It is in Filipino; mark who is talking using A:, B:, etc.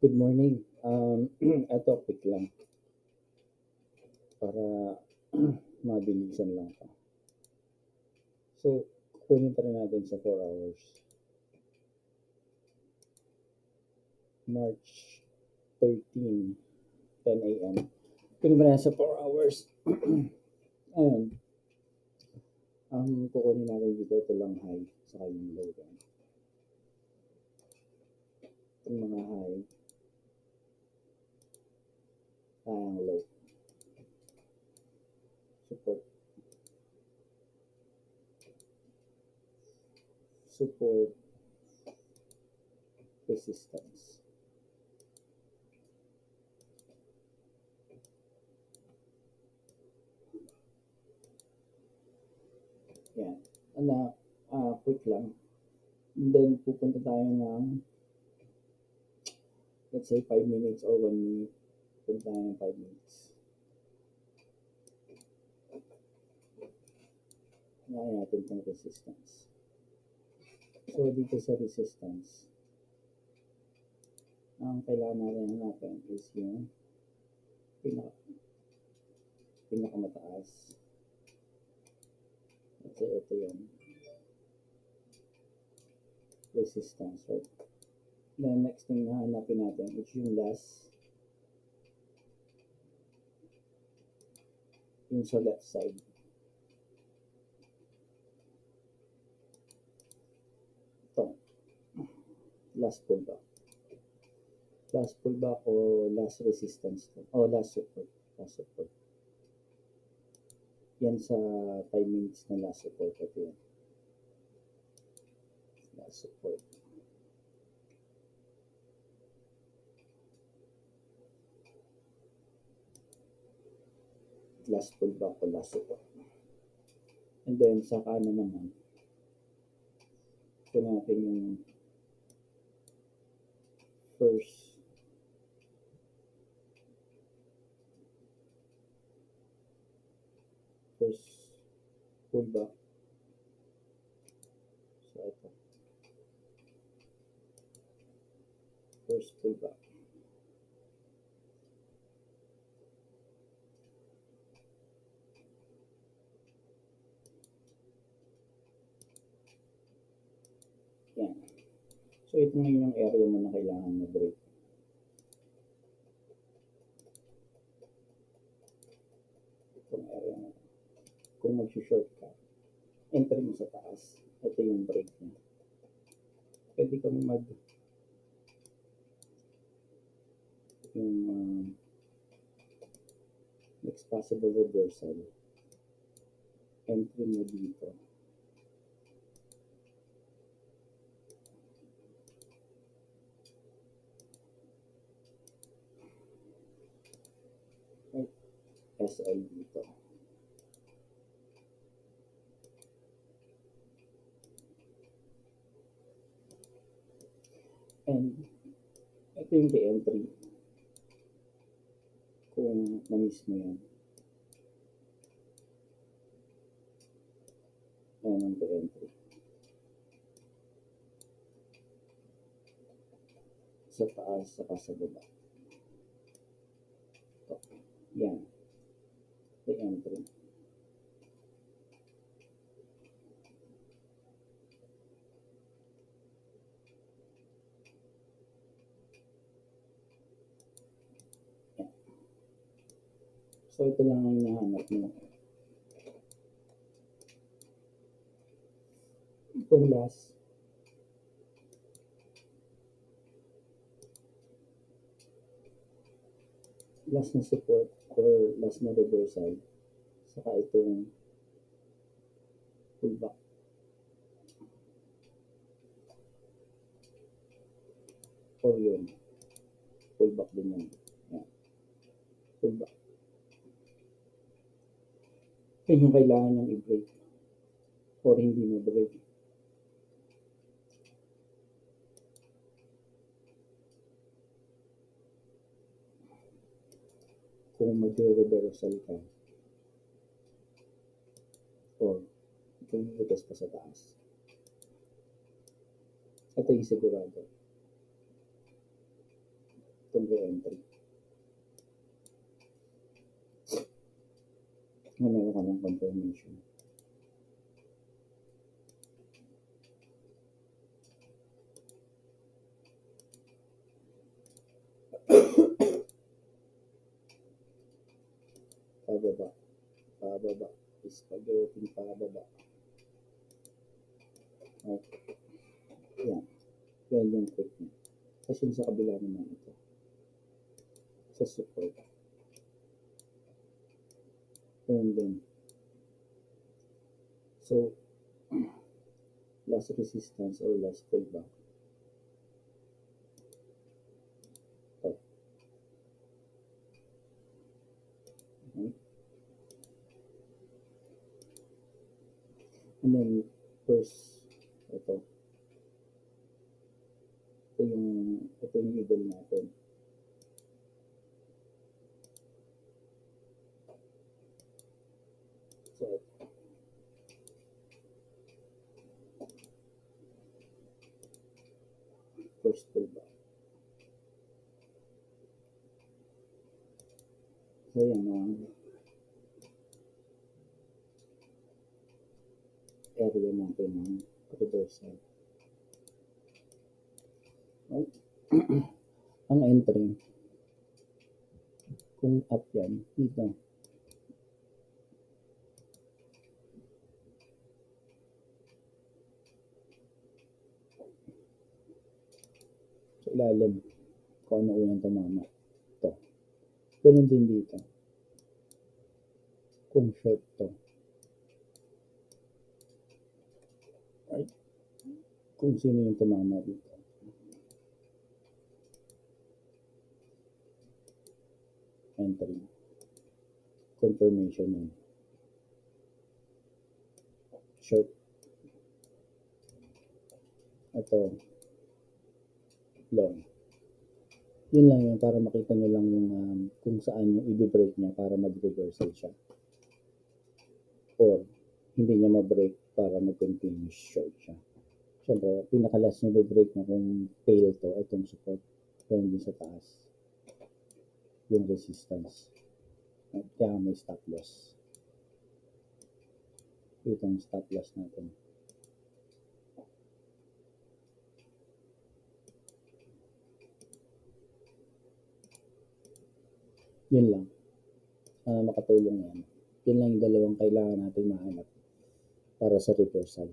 A: Good morning. Eto quick lang para mabilisan lang 'to. So, kukunin pa rin natin sa 4 hours. March 13, 10 AM. Kunin pa rin sa 4 hours. Ayun, ang kukunin natin dito, ito lang high, saka yung low yan. Itong mga high, ang low. Support. Support. Resistance. Yan. Quick lang. And then, pupunta tayo ng, let's say, 5 minutes or 1 minute. Punta tayo ng 5 minutes. Ngayon natin itong resistance. So, dito sa resistance, ang kailangan natin hanapin is yung pinakamataas. Kasi ito yung resistance, right? Then, next thing na hanapin natin is yung last, yung sa left side. Ito, last pullback. Last pullback o last resistance to. O last support. Last support. Yan sa 5 minutes na last support. Ito yan. Last support. Last pullback o last support. And then, sa kanan naman, ito natin yung first pullback. So, ito. First pullback. Yan. So, ito ngayon yung area mo na kailangan mag-break. Itong area na. Kung mag-short ka, entry mo sa taas. Ito yung break niya. Pwede kang yung next possible reversal. Entry mo dito. SL dito. And ito yung re-entry. Kung na-miss mo yan. Ayan ang re-entry. Sa taas, saka sa baba. Ito. Yan. Re-entry. So, ito lang ang hinahanap mo. Itong last na support or last na reversal, saka itong pullback. Or yun. Pullback din yan. Yan. Pullback. Yan yung kailangan niyang i-break or hindi ma-break. Kung mag-reversal ka or kung butas pa sa taas. Ito yung sigurado. re-entry. Na meron ka ng confirmation. Pababa, spaghetti pababa. Okay. Yan. Yan yung quick niya. Kasi sa kabila naman ito. Sa support. And then, so, last resistance or last pullback. Okay. And then, first, ito yung middle natin. So, first pullback. So, yan ang area natin ng reversal. Right? Ang entry, kung up yan, dito. Sa ilalim, kung ano unang tumama. Ito. Ganun din dito. Kung short to. Right? Kung sino yung tumama dito. Entry. Confirmation yun. Short. Ito. Long. Yun lang yun para makita nyo lang yung kung saan yung i-break niya para mag-reversal siya. Or hindi niya ma-break para mag-continuous short siya. Siyempre, pinakalas niya i-break niya kung fail to, itong support. Kaya hindi sa taas. Yung resistance. At kaya may stop loss. Itong stop loss natin. Yun lang. Sana makatulong yan. Yun lang yung dalawang kailangan natin mahanap para sa reversal.